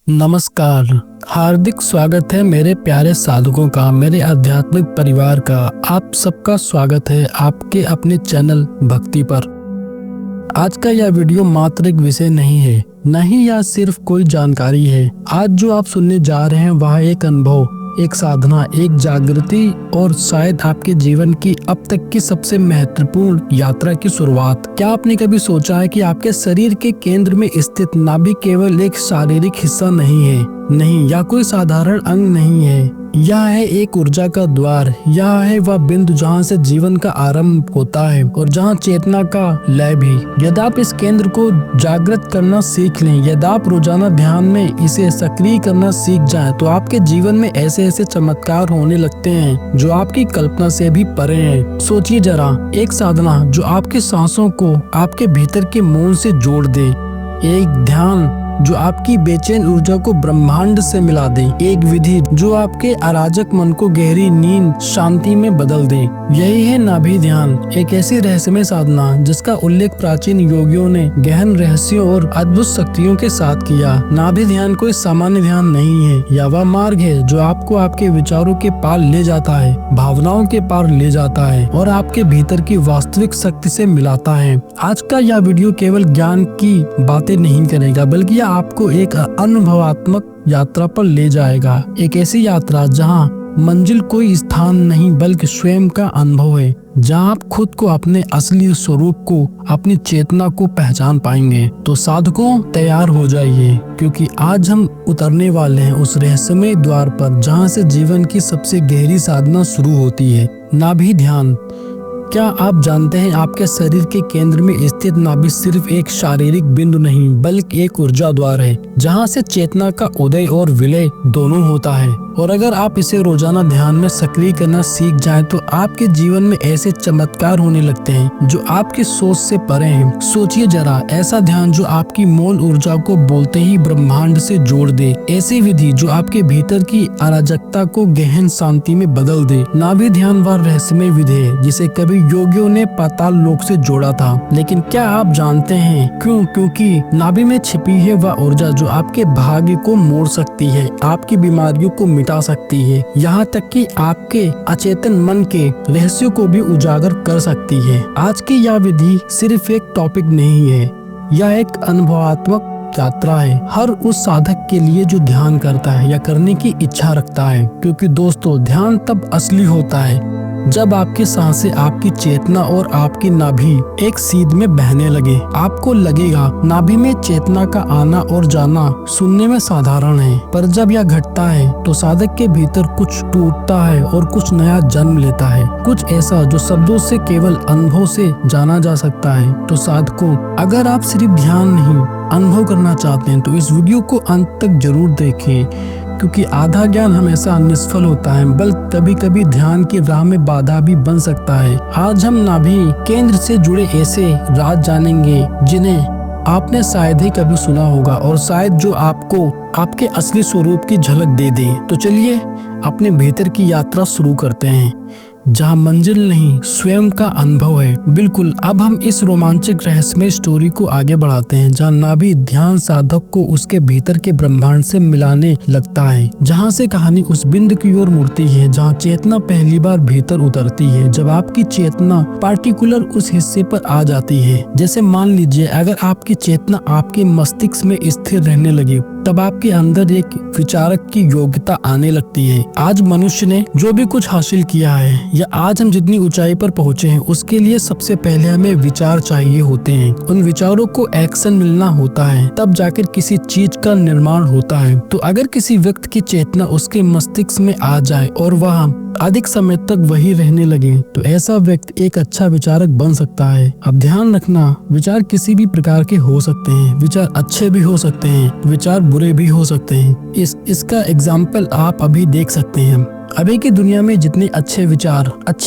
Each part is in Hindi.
नमस्कार। हार्दिक स्वागत है मेरे प्यारे साधकों का, मेरे आध्यात्मिक परिवार का। आप सबका स्वागत है आपके अपने चैनल भक्ति पर। आज का यह वीडियो मात्र एक विषय नहीं है, नहीं या सिर्फ कोई जानकारी है। आज जो आप सुनने जा रहे हैं वह एक अनुभव, एक साधना, एक जागृति और शायद आपके जीवन की अब तक की सबसे महत्वपूर्ण यात्रा की शुरुआत। क्या आपने कभी सोचा है कि आपके शरीर के केंद्र में स्थित नाभि केवल एक शारीरिक हिस्सा नहीं है, नहीं, या कोई साधारण अंग नहीं है। यह है एक ऊर्जा का द्वार। यह है वह बिंदु जहाँ से जीवन का आरंभ होता है और जहाँ चेतना का लय भी। यदि आप इस केंद्र को जागृत करना सीख लें, यदि आप रोजाना ध्यान में इसे सक्रिय करना सीख जाएं, तो आपके जीवन में ऐसे ऐसे चमत्कार होने लगते हैं जो आपकी कल्पना से भी परे हैं। सोचिए जरा, एक साधना जो आपकी सांसों को आपके भीतर के मौन से जोड़ दे, एक ध्यान जो आपकी बेचैन ऊर्जा को ब्रह्मांड से मिला दे, एक विधि जो आपके अराजक मन को गहरी नींद शांति में बदल दे। यही है नाभि ध्यान, एक ऐसी रहस्यमय साधना जिसका उल्लेख प्राचीन योगियों ने गहन रहस्यों और अद्भुत शक्तियों के साथ किया। नाभि ध्यान कोई सामान्य ध्यान नहीं है, यह वह मार्ग है जो आपको आपके विचारों के पार ले जाता है, भावनाओं के पार ले जाता है और आपके भीतर की वास्तविक शक्ति से मिलाता है। आज का यह वीडियो केवल ज्ञान की बातें नहीं करेगा, बल्कि आपको एक अनुभवात्मक यात्रा पर ले जाएगा। एक ऐसी यात्रा जहां मंजिल कोई स्थान नहीं बल्कि स्वयं का अनुभव है, जहां आप खुद को, अपने असली स्वरूप को, अपनी चेतना को पहचान पाएंगे। तो साधकों, तैयार हो जाइए, क्योंकि आज हम उतरने वाले हैं उस रहस्यमय द्वार पर जहां से जीवन की सबसे गहरी साधना शुरू होती है, नाभि ध्यान। क्या आप जानते हैं आपके शरीर के केंद्र में स्थित नाभि सिर्फ एक शारीरिक बिंदु नहीं बल्कि एक ऊर्जा द्वार है जहां से चेतना का उदय और विलय दोनों होता है। और अगर आप इसे रोजाना ध्यान में सक्रिय करना सीख जाएं, तो आपके जीवन में ऐसे चमत्कार होने लगते हैं जो आपकी सोच से परे हैं। सोचिए जरा, ऐसा ध्यान जो आपकी मौन ऊर्जा को बोलते ही ब्रह्मांड से जोड़ दे, ऐसी विधि जो आपके भीतर की अराजकता को गहन शांति में बदल दे। नाभि ध्यान वह रहस्यमय विधि है जिसे कभी योगियों ने पाताल लोक से जोड़ा था। लेकिन क्या आप जानते हैं क्यों? क्योंकि नाभि में छिपी है वह ऊर्जा जो आपके भाग्य को मोड़ सकती है, आपकी बीमारियों को मिटा सकती है, यहाँ तक कि आपके अचेतन मन के रहस्यों को भी उजागर कर सकती है। आज की यह विधि सिर्फ एक टॉपिक नहीं है, यह एक अनुभवात्मक यात्रा है हर उस साधक के लिए जो ध्यान करता है या करने की इच्छा रखता है। क्योंकि दोस्तों, ध्यान तब असली होता है जब आपकी सांसें, आपकी चेतना और आपकी नाभि एक सीध में बहने लगे। आपको लगेगा नाभि में चेतना का आना और जाना सुनने में साधारण है, पर जब यह घटता है तो साधक के भीतर कुछ टूटता है और कुछ नया जन्म लेता है, कुछ ऐसा जो शब्दों से, केवल अनुभव से जाना जा सकता है। तो साधकों, अगर आप सिर्फ ध्यान नहीं अनुभव करना चाहते हैं तो इस वीडियो को अंत तक जरूर देखें, क्योंकि आधा ज्ञान हमेशा निष्फल होता है, बल्कि कभी कभी ध्यान की राह में बाधा भी बन सकता है। आज हम नाभि केंद्र से जुड़े ऐसे राज जानेंगे जिन्हें आपने शायद ही कभी सुना होगा और शायद जो आपको आपके असली स्वरूप की झलक दे दे। तो चलिए अपने भीतर की यात्रा शुरू करते हैं, जहाँ मंजिल नहीं स्वयं का अनुभव है। बिल्कुल, अब हम इस रोमांचक रहस्यमय स्टोरी को आगे बढ़ाते हैं, जहाँ नाभि ध्यान साधक को उसके भीतर के ब्रह्मांड से मिलाने लगता है, जहाँ से कहानी उस बिंदु की ओर मुड़ती है जहाँ चेतना पहली बार भीतर उतरती है। जब आपकी चेतना पार्टिकुलर उस हिस्से पर आ जाती है, जैसे मान लीजिए अगर आपकी चेतना आपके मस्तिष्क में स्थिर रहने लगे, तब आपके अंदर एक विचारक की योग्यता आने लगती है। आज मनुष्य ने जो भी कुछ हासिल किया है या आज हम जितनी ऊंचाई पर पहुंचे हैं, उसके लिए सबसे पहले हमें विचार चाहिए होते हैं। उन विचारों को एक्शन मिलना होता है, तब जाकर किसी चीज का निर्माण होता है। तो अगर किसी व्यक्ति की चेतना उसके मस्तिष्क में आ जाए और वह अधिक समय तक वही रहने लगे, तो ऐसा व्यक्ति एक अच्छा विचारक बन सकता है। अब ध्यान रखना, विचार किसी भी प्रकार के हो सकते हैं। विचार अच्छे भी हो सकते हैं, विचार बुरे भी हो सकते हैं। इसका एग्जाम्पल आप अभी देख सकते हैं। अभी की दुनिया में जितने अच्छे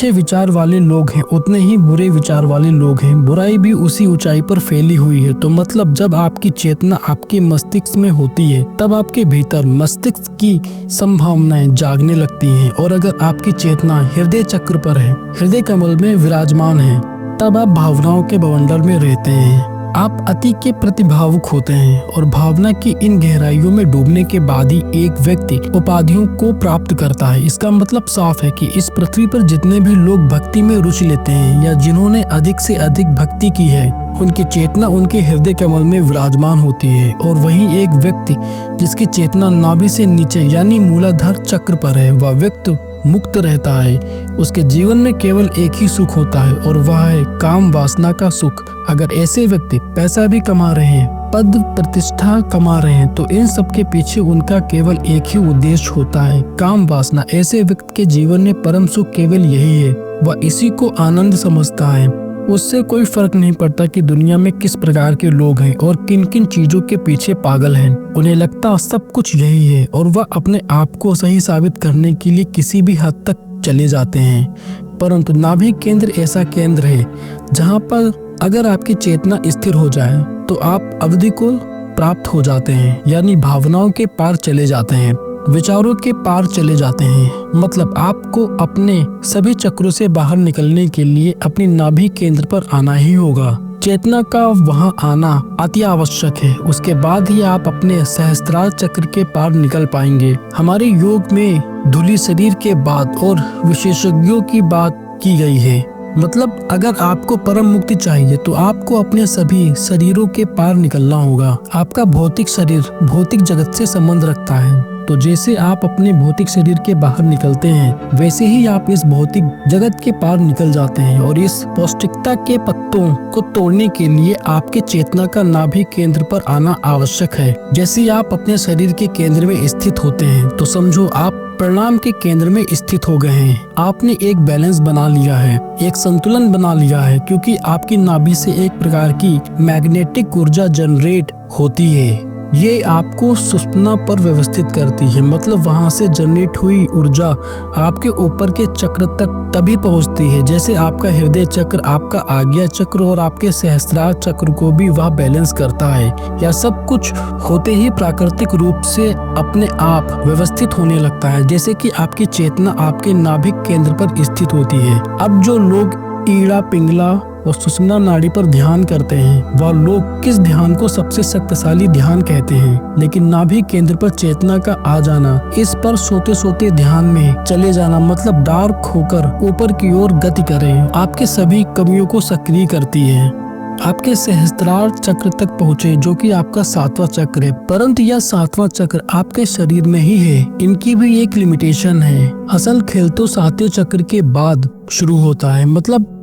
विचार वाले लोग हैं, उतने ही बुरे विचार वाले लोग हैं। बुराई भी उसी ऊंचाई पर फैली हुई है। तो मतलब जब आपकी चेतना आपके मस्तिष्क में होती है, तब आपके भीतर मस्तिष्क की संभावनाएं जागने लगती हैं। और अगर आपकी चेतना हृदय चक्र पर है, हृदय कमल में विराजमान है, तब आप भावनाओं के बवंडर में रहते हैं। आप अति के प्रति भावुक होते हैं और भावना की इन गहराइयों में डूबने के बाद ही एक व्यक्ति उपाधियों को प्राप्त करता है। इसका मतलब साफ है कि इस पृथ्वी पर जितने भी लोग भक्ति में रुचि लेते हैं या जिन्होंने अधिक से अधिक भक्ति की है, उनकी चेतना उनके हृदय कमल में विराजमान होती है। और वहीं एक व्यक्ति जिसकी चेतना नाभि से नीचे यानी मूलाधार चक्र पर है, वह व्यक्ति मुक्त रहता है। उसके जीवन में केवल एक ही सुख होता है और वह है काम वासना का सुख। अगर ऐसे व्यक्ति पैसा भी कमा रहे हैं, पद प्रतिष्ठा कमा रहे हैं, तो इन सब के पीछे उनका केवल एक ही उद्देश्य होता है, काम वासना। ऐसे व्यक्ति के जीवन में परम सुख केवल यही है, वह इसी को आनंद समझता है। उससे कोई फर्क नहीं पड़ता कि दुनिया में किस प्रकार के लोग हैं और किन किन चीजों के पीछे पागल हैं। उन्हें लगता सब कुछ यही है और वह अपने आप को सही साबित करने के लिए किसी भी हद तक चले जाते हैं। परंतु नाभि केंद्र ऐसा केंद्र है जहाँ पर अगर आपकी चेतना स्थिर हो जाए तो आप अवधि को प्राप्त हो जाते हैं, यानी भावनाओं के पार चले जाते हैं, विचारों के पार चले जाते हैं। मतलब आपको अपने सभी चक्रों से बाहर निकलने के लिए अपनी नाभि केंद्र पर आना ही होगा। चेतना का वहां आना अति आवश्यक है। उसके बाद ही आप अपने सहस्त्रार चक्र के पार निकल पाएंगे। हमारे योग में धूली शरीर के बाद और विशेषज्ञों की बात की गई है। मतलब अगर आपको परम मुक्ति चाहिए तो आपको अपने सभी शरीरों के पार निकलना होगा। आपका भौतिक शरीर भौतिक जगत से संबंध रखता है, तो जैसे आप अपने भौतिक शरीर के बाहर निकलते हैं वैसे ही आप इस भौतिक जगत के पार निकल जाते हैं। और इस पौष्टिकता के पत्तों को तोड़ने के लिए आपके चेतना का नाभि केंद्र पर आना आवश्यक है। जैसे आप अपने शरीर के केंद्र में स्थित होते हैं तो समझो आप परिणाम के केंद्र में स्थित हो गए हैं। आपने एक बैलेंस बना लिया है, एक संतुलन बना लिया है, क्योंकि आपकी नाभि से एक प्रकार की मैग्नेटिक ऊर्जा जनरेट होती है। ये आपको सुषुम्ना पर व्यवस्थित करती है। मतलब वहां से जनरेट हुई ऊर्जा आपके ऊपर के चक्र तक तभी पहुंचती है जैसे आपका हृदय चक्र, आपका आज्ञा चक्र और आपके सहस्त्रार चक्र को भी वह बैलेंस करता है। यह सब कुछ होते ही प्राकृतिक रूप से अपने आप व्यवस्थित होने लगता है, जैसे कि आपकी चेतना आपके नाभिक केंद्र पर स्थित होती है। अब जो लोग ईड़ा, पिंगला और सुषुम्ना नाड़ी पर ध्यान करते हैं वह लोग किस ध्यान को सबसे शक्तिशाली ध्यान कहते हैं। लेकिन नाभि केंद्र पर चेतना का आ जाना, इस पर सोते सोते ध्यान में चले जाना, मतलब डार्क होकर ऊपर की ओर गति करें, आपके सभी कमियों को सक्रिय करती है। आपके सहस्त्रार चक्र तक पहुँचे जो कि आपका 7वां चक्र है। परंतु यह 7वां चक्र आपके शरीर में ही है, इनकी भी एक लिमिटेशन है। असल खेल तो 7वें चक्र के बाद शुरू होता है। मतलब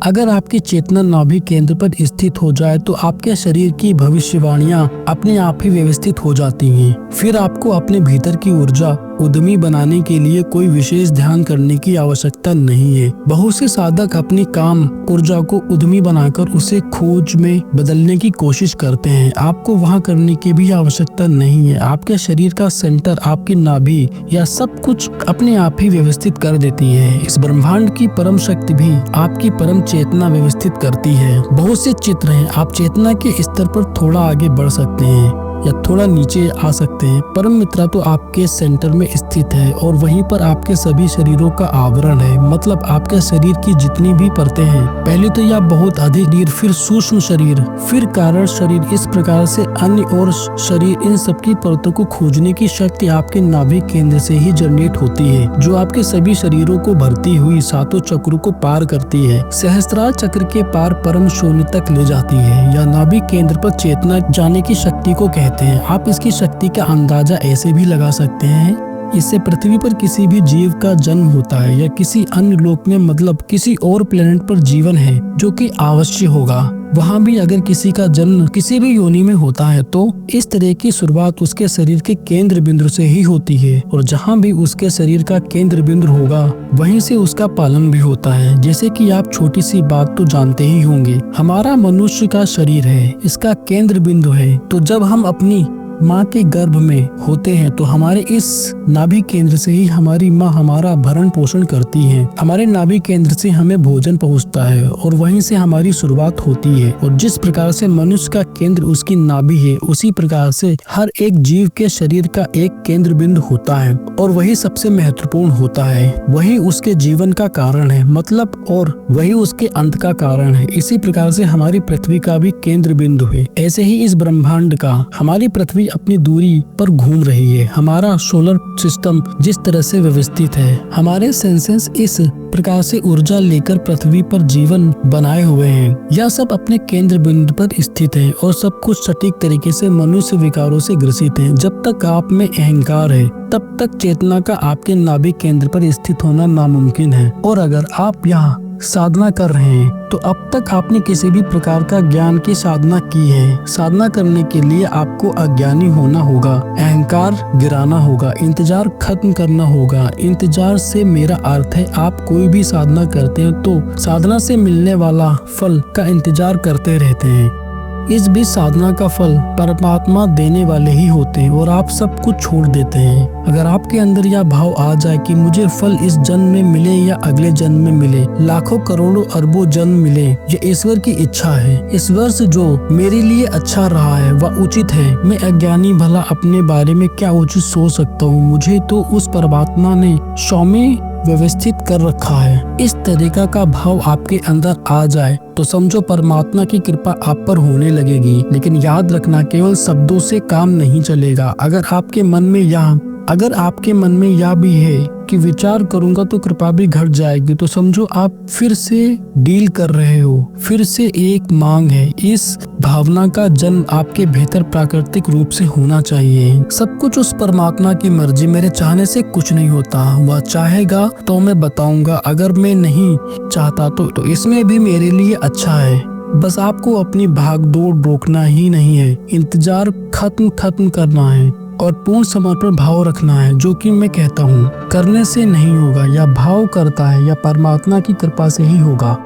अगर आपकी चेतना नाभि केंद्र पर स्थित हो जाए तो आपके शरीर की भविष्यवाणियां अपने आप ही व्यवस्थित हो जाती हैं। फिर आपको अपने भीतर की ऊर्जा उद्यमी बनाने के लिए कोई विशेष ध्यान करने की आवश्यकता नहीं है। बहुत से साधक अपनी काम ऊर्जा को उद्यमी बनाकर उसे खोज में बदलने की कोशिश करते हैं। आपको वहाँ करने की भी आवश्यकता नहीं है। आपके शरीर का सेंटर, आपकी नाभि, यह सब कुछ अपने आप ही व्यवस्थित कर देती है। इस ब्रह्मांड की परम शक्ति भी आपकी परम चेतना व्यवस्थित करती है। बहुत से चित्र हैं, आप चेतना के स्तर पर थोड़ा आगे बढ़ सकते हैं या थोड़ा नीचे आ सकते हैं। परम मित्रा तो आपके सेंटर में स्थित है और वहीं पर आपके सभी शरीरों का आवरण है। मतलब आपके शरीर की जितनी भी परतें हैं, पहले तो यह बहुत अधिक शरीर, फिर सूक्ष्म शरीर, फिर कारण शरीर, इस प्रकार से अन्य और शरीर, इन सबकी परतों को खोजने की शक्ति आपके नाभि केंद्र से ही जनरेट होती है, जो आपके सभी शरीरों को भरती हुई 7 चक्रों को पार करती है। सहस्त्रार चक्र के पार परम शून्य तक ले जाती है। या नाभि केंद्र पर चेतना जाने की शक्ति को कहते हैं। आप इसकी शक्ति का अंदाजा ऐसे भी लगा सकते हैं, इससे पृथ्वी पर किसी भी जीव का जन्म होता है या किसी अन्य लोक में, मतलब किसी और प्लेनेट पर जीवन है जो कि अवश्य होगा, वहाँ भी अगर किसी का जन्म किसी भी योनि में होता है तो इस तरह की शुरुआत उसके शरीर के केंद्र बिंदु से ही होती है। और जहाँ भी उसके शरीर का केंद्र बिंदु होगा वहीं से उसका पालन भी होता है। जैसे कि आप छोटी सी बात तो जानते ही होंगे, हमारा मनुष्य का शरीर है, इसका केंद्र बिंदु है। तो जब हम अपनी माँ के गर्भ में होते हैं तो हमारे इस नाभि केंद्र से ही हमारी माँ हमारा भरण पोषण करती है। हमारे नाभि केंद्र से हमें भोजन पहुँचता है और वहीं से हमारी शुरुआत होती है। और जिस प्रकार से मनुष्य का केंद्र उसकी नाभि है, उसी प्रकार से हर एक जीव के शरीर का एक केंद्र बिंदु होता है और वही सबसे महत्वपूर्ण होता है। वही उसके जीवन का कारण है, मतलब और वही उसके अंत का कारण है। इसी प्रकार से हमारी पृथ्वी का भी केंद्र बिंदु है। ऐसे ही इस ब्रह्मांड का हमारी पृथ्वी अपनी दूरी पर घूम रही है। हमारा सोलर सिस्टम जिस तरह से व्यवस्थित है, हमारे सेंसेस इस प्रकार से ऊर्जा लेकर पृथ्वी पर जीवन बनाए हुए हैं। यह सब अपने केंद्र बिंदु पर स्थित है और सब कुछ सटीक तरीके से मनुष्य विकारों से ग्रसित है। जब तक आप में अहंकार है, तब तक चेतना का आपके नाभि केंद्र पर स्थित होना नामुमकिन है। और अगर आप यहाँ साधना कर रहे हैं तो अब तक आपने किसी भी प्रकार का ज्ञान की साधना की है। साधना करने के लिए आपको अज्ञानी होना होगा, अहंकार गिराना होगा, इंतजार खत्म करना होगा। इंतजार से मेरा अर्थ है आप कोई भी साधना करते हैं तो साधना से मिलने वाला फल का इंतजार करते रहते हैं। इस बीच साधना का फल परमात्मा देने वाले ही होते हैं और आप सब कुछ छोड़ देते हैं। अगर आपके अंदर यह भाव आ जाए कि मुझे फल इस जन्म में मिले या अगले जन्म में मिले, लाखों करोड़ों अरबों जन्म मिले, ये ईश्वर की इच्छा है। ईश्वर से जो मेरे लिए अच्छा रहा है वह उचित है। मैं अज्ञानी भला अपने बारे में क्या उचित सोच सकता हूँ? मुझे तो उस परमात्मा ने स्वामी व्यवस्थित कर रखा है। इस तरीका का भाव आपके अंदर आ जाए तो समझो परमात्मा की कृपा आप पर होने लगेगी। लेकिन याद रखना, केवल शब्दों से काम नहीं चलेगा। अगर आपके मन में यह भी है कि विचार करूंगा तो कृपा भी घट जाएगी, तो समझो आप फिर से डील कर रहे हो, फिर से एक मांग है। इस भावना का जन्म आपके भीतर प्राकृतिक रूप से होना चाहिए। सब कुछ उस परमात्मा की मर्जी, मेरे चाहने से कुछ नहीं होता। वह चाहेगा तो मैं बताऊंगा, अगर मैं नहीं चाहता तो इसमें भी मेरे लिए अच्छा है। बस आपको अपनी भाग दौड़ रोकना ही नहीं है, इंतजार खत्म करना है और पूर्ण समर्पण भाव रखना है। जो कि मैं कहता हूँ करने से नहीं होगा, या भाव करता है या परमात्मा की कृपा से ही होगा।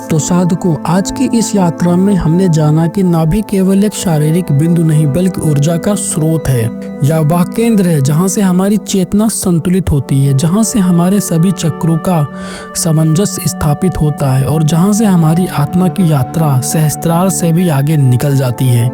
तो साधकों, आज की इस यात्रा में हमने जाना कि नाभि केवल एक शारीरिक बिंदु नहीं बल्कि ऊर्जा का स्रोत है, या वह केंद्र है जहाँ से हमारी चेतना संतुलित होती है, जहाँ से हमारे सभी चक्रों का सामंजस्य स्थापित होता है और जहाँ से हमारी आत्मा की यात्रा सहस्त्रार से भी आगे निकल जाती है।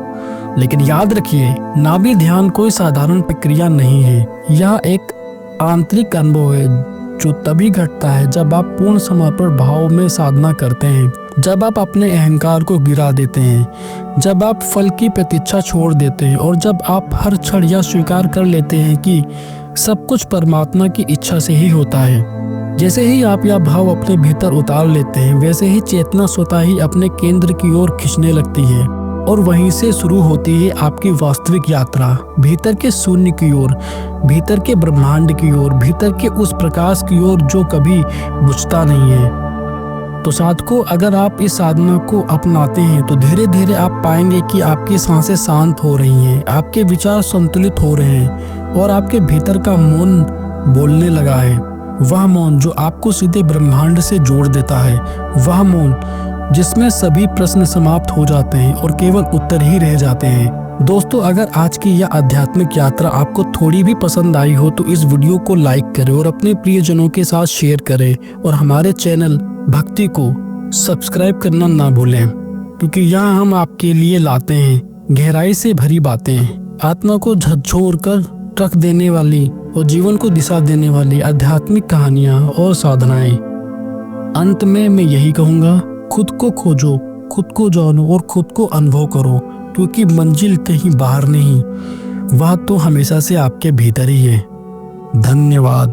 लेकिन याद रखिए, नाभि ध्यान कोई साधारण प्रक्रिया नहीं है। यह एक आंतरिक अनुभव है जो तभी घटता है जब आप पूर्ण समर्पण भाव में साधना करते हैं, जब आप अपने अहंकार को गिरा देते हैं, जब आप फल की प्रतीक्षा छोड़ देते हैं और जब आप हर क्षण यह स्वीकार कर लेते हैं कि सब कुछ परमात्मा की इच्छा से ही होता है। जैसे ही आप यह भाव अपने भीतर उतार लेते हैं, वैसे ही चेतना स्वतः ही अपने केंद्र की ओर खींचने लगती है और वहीं से शुरू होती है आपकी वास्तविक यात्रा, भीतर के शून्य की ओर, भीतर के ब्रह्मांड की ओर, भीतर के उस प्रकाश की ओर जो कभी बुझता नहीं है। तो साधकों, अगर आप इस साधना को अपनाते हैं तो धीरे धीरे आप पाएंगे कि आपकी सांसें शांत हो रही हैं, आपके विचार संतुलित हो रहे हैं और आपके भीतर का मौन बोलने लगा है। वह मौन जो आपको सीधे ब्रह्मांड से जोड़ देता है, वह मौन जिसमें सभी प्रश्न समाप्त हो जाते हैं और केवल उत्तर ही रह जाते हैं। दोस्तों, अगर आज की यह आध्यात्मिक यात्रा आपको थोड़ी भी पसंद आई हो तो इस वीडियो को लाइक करें और अपने प्रियजनों के साथ शेयर करें और हमारे चैनल भक्ति को सब्सक्राइब करना ना भूलें, क्योंकि यहाँ हम आपके लिए लाते हैं गहराई से भरी बातें, आत्मा को झकझोर कर रख देने वाली और जीवन को दिशा देने वाली आध्यात्मिक कहानियाँ और साधनाएं। अंत में मैं यही कहूँगा, खुद को खोजो, खुद को जानो और खुद को अनुभव करो, क्योंकि मंजिल कहीं बाहर नहीं, वह तो हमेशा से आपके भीतर ही है। धन्यवाद।